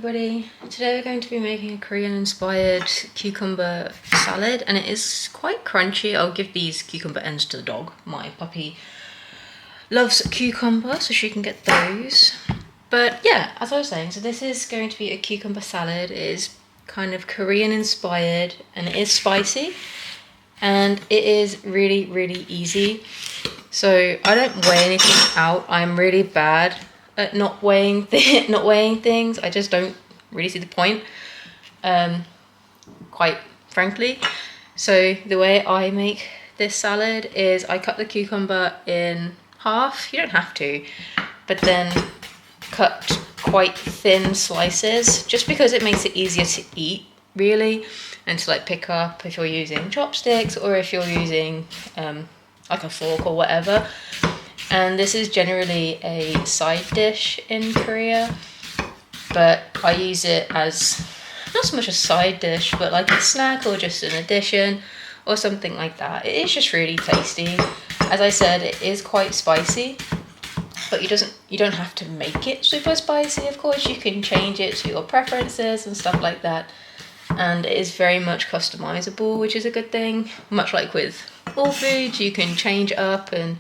everybody. Today we're going to be making a Korean inspired cucumber salad, and it is quite crunchy. I'll give these cucumber ends to the dog. My puppy loves cucumber, so she can get those. But yeah, as I was saying, so this is going to be a cucumber salad. It is kind of Korean inspired and it is spicy, and it is really easy. So I don't weigh anything out. I'm really bad at not weighing things. I just don't really see the point, quite frankly. So the way I make this salad is I cut the cucumber in half. You don't have to, but then cut quite thin slices, just because it makes it easier to eat, really, and to like pick up if you're using chopsticks or if you're using like a fork or whatever. And this is generally a side dish in Korea, but I use it as not so much a side dish, but like a snack or just an addition or something like that. It is just really tasty. As I said, it is quite spicy, but you don't have to make it super spicy. Of course, you can change it to your preferences and stuff like that. And it is very much customizable, which is a good thing. Much like with all foods, you can change up and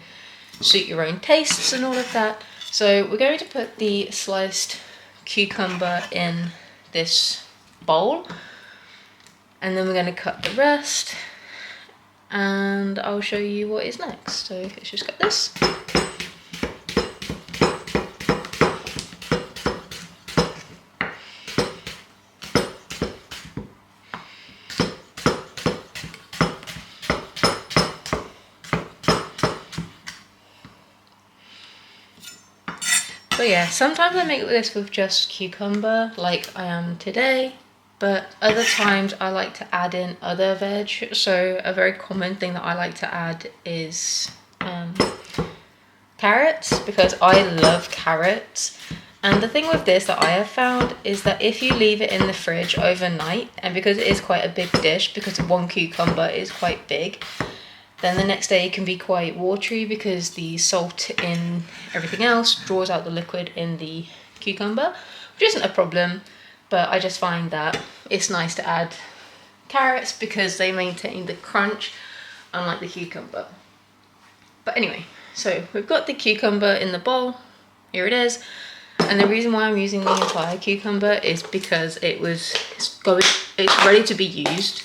suit your own tastes and all of that. So we're going to put the sliced cucumber in this bowl, and then we're going to cut the rest, and I'll show you what is next. So let's just cut this. But yeah, sometimes I make this with just cucumber, like I am today, but other times I like to add in other veg. So a very common thing that I like to add is carrots, because I love carrots. And the thing with this that I have found is that if you leave it in the fridge overnight, and because it is quite a big dish, because one cucumber is quite big, then the next day it can be quite watery because the salt in everything else draws out the liquid in the cucumber, which isn't a problem, but I just find that it's nice to add carrots because they maintain the crunch, unlike the cucumber. But anyway, so we've got the cucumber in the bowl. Here it is. And the reason why I'm using the entire cucumber is because it's ready to be used,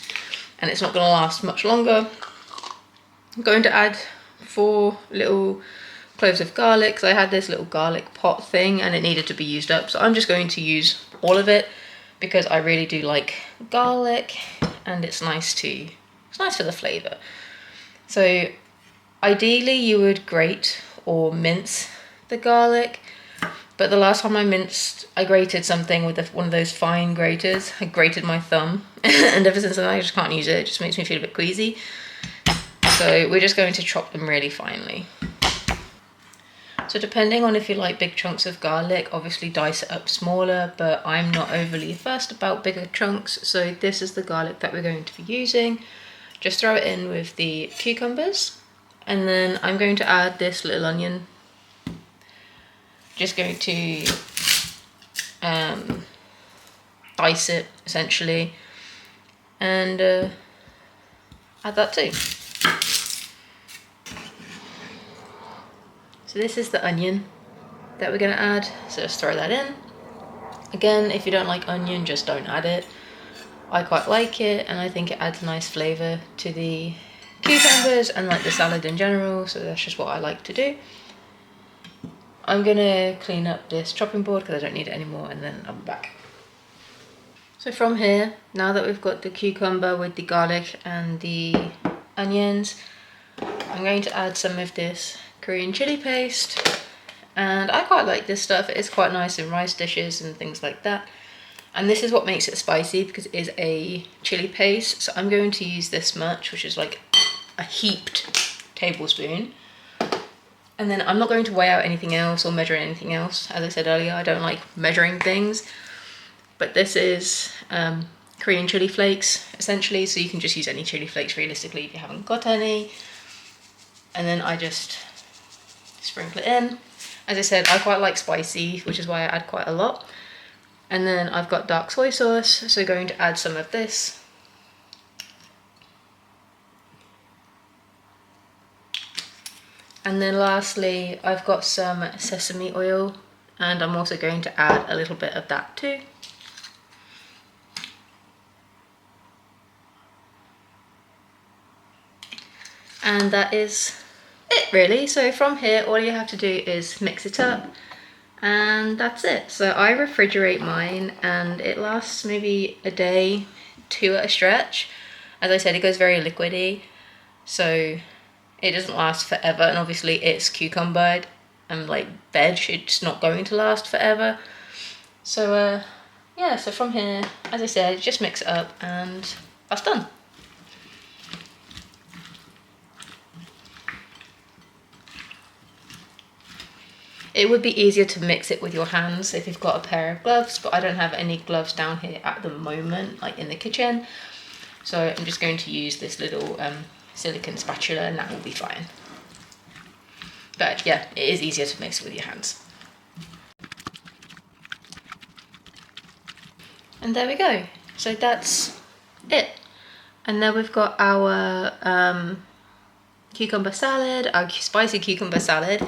and it's not going to last much longer. I'm going to add 4 little cloves of garlic, because I had this little garlic pot thing and it needed to be used up. So I'm just going to use all of it because I really do like garlic, and it's nice for the flavour. So ideally you would grate or mince the garlic, but the last time I grated something with one of those fine graters, I grated my thumb and ever since then I just can't use it. It just makes me feel a bit queasy. So we're just going to chop them really finely. So depending on if you like big chunks of garlic, obviously dice it up smaller, but I'm not overly fussed about bigger chunks. So this is the garlic that we're going to be using. Just throw it in with the cucumbers. And then I'm going to add this little onion. Just going to dice it essentially, and add that too. So this is the onion that we're going to add, so just throw that in. Again, if you don't like onion, just don't add it. I quite like it, and I think it adds a nice flavour to the cucumbers and like the salad in general, so that's just what I like to do. I'm going to clean up this chopping board because I don't need it anymore, and then I'll be back. So from here, now that we've got the cucumber with the garlic and the onions, I'm going to add some of this Korean chili paste, and I quite like this stuff. It is quite nice in rice dishes and things like that, and this is what makes it spicy because it is a chili paste. So I'm going to use this much, which is like a heaped tablespoon, and then I'm not going to weigh out anything else or measure anything else. As I said earlier, I don't like measuring things, but this is Korean chili flakes essentially, so you can just use any chili flakes realistically if you haven't got any. And then I just sprinkle it in. As I said, I quite like spicy, which is why I add quite a lot. And then I've got dark soy sauce, so going to add some of this. And then lastly, I've got some sesame oil, and I'm also going to add a little bit of that too. And that is it really. So from here, all you have to do is mix it up, and that's it. So I refrigerate mine and it lasts maybe a day, 2 at a stretch. As I said, it goes very liquidy, so it doesn't last forever, and obviously it's cucumber and like veg, it's not going to last forever. So yeah, so from here, as I said, just mix it up and that's done. It would be easier to mix it with your hands if you've got a pair of gloves, but I don't have any gloves down here at the moment, like in the kitchen. So I'm just going to use this little silicone spatula and that will be fine. But yeah, it is easier to mix with your hands. And there we go. So that's it. And then we've got our cucumber salad, our spicy cucumber salad.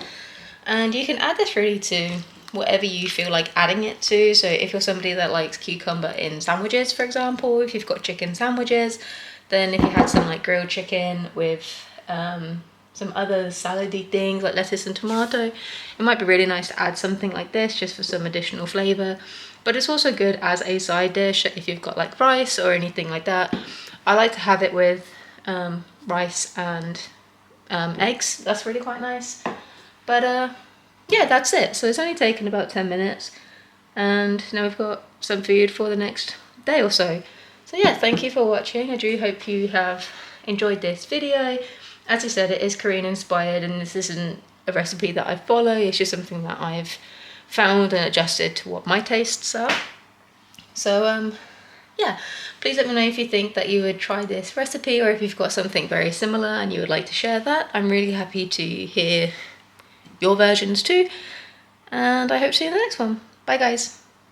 And you can add this really to whatever you feel like adding it to. So if you're somebody that likes cucumber in sandwiches, for example, if you've got chicken sandwiches, then if you had some like grilled chicken with some other salady things like lettuce and tomato, it might be really nice to add something like this just for some additional flavor. But it's also good as a side dish if you've got like rice or anything like that. I like to have it with rice and eggs. That's really quite nice. But yeah, that's it. So it's only taken about 10 minutes and now we've got some food for the next day or so. So yeah, thank you for watching. I do hope you have enjoyed this video. As I said, it is Korean inspired and this isn't a recipe that I follow. It's just something that I've found and adjusted to what my tastes are. So yeah, please let me know if you think that you would try this recipe or if you've got something very similar and you would like to share that. I'm really happy to hear your versions too, and I hope to see you in the next one. Bye guys.